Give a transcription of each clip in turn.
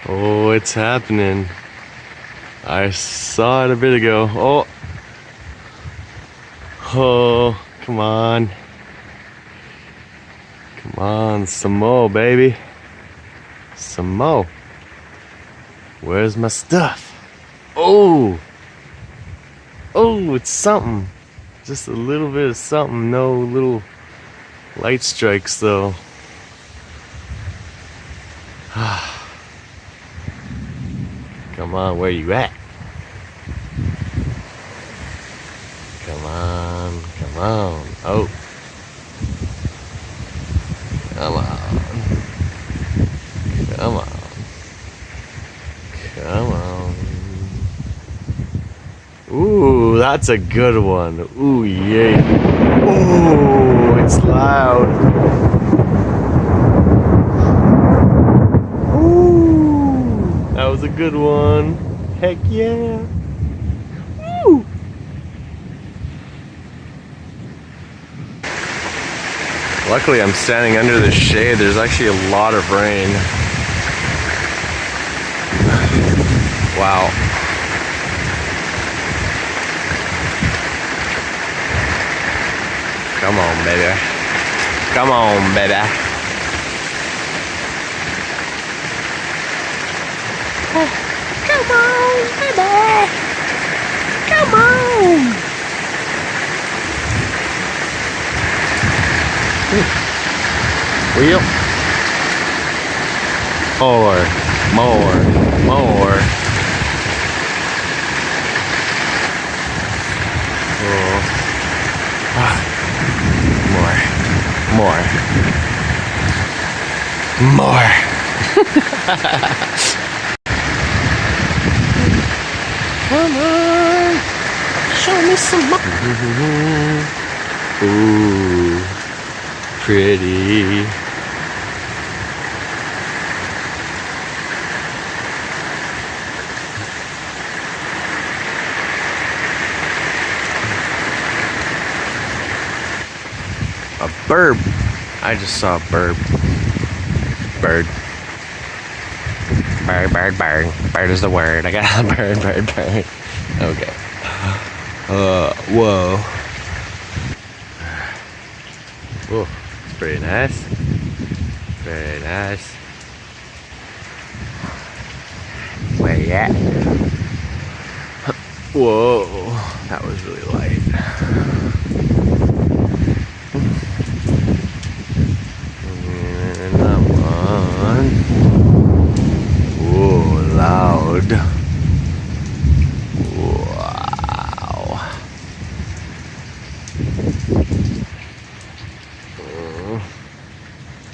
Oh, it's happening. I saw it a bit ago. Oh. Oh, come on. Come on, some more, baby. Some more. Where's my stuff? Oh. Oh, it's something. Just a little bit of something. No little light strikes, though. Come on, where you at? Come on, come on. Oh. Come on. Come on. Come on. Ooh, that's a good one. Ooh, yay. Ooh, it's loud. Ooh, that was a good one. Heck yeah. Woo. Luckily, I'm standing under the shade. There's actually a lot of rain. Wow. Come on, baby. Come on, baby. Come on, baby. Come on. Wheel. More. Oh. More. Come on. Show me some more. Ooh. Pretty. A bird. I just saw a bird. Bird. Bird. Bird is the word. I got a bird. Okay. Whoa. Oh, it's pretty nice. Very nice. Where you at? Whoa, that was really light. And that one. Whoa, loud. Wow.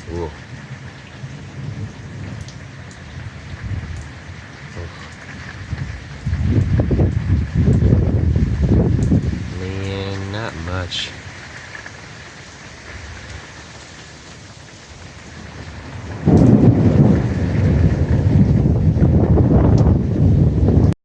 Whoa. Man, not much.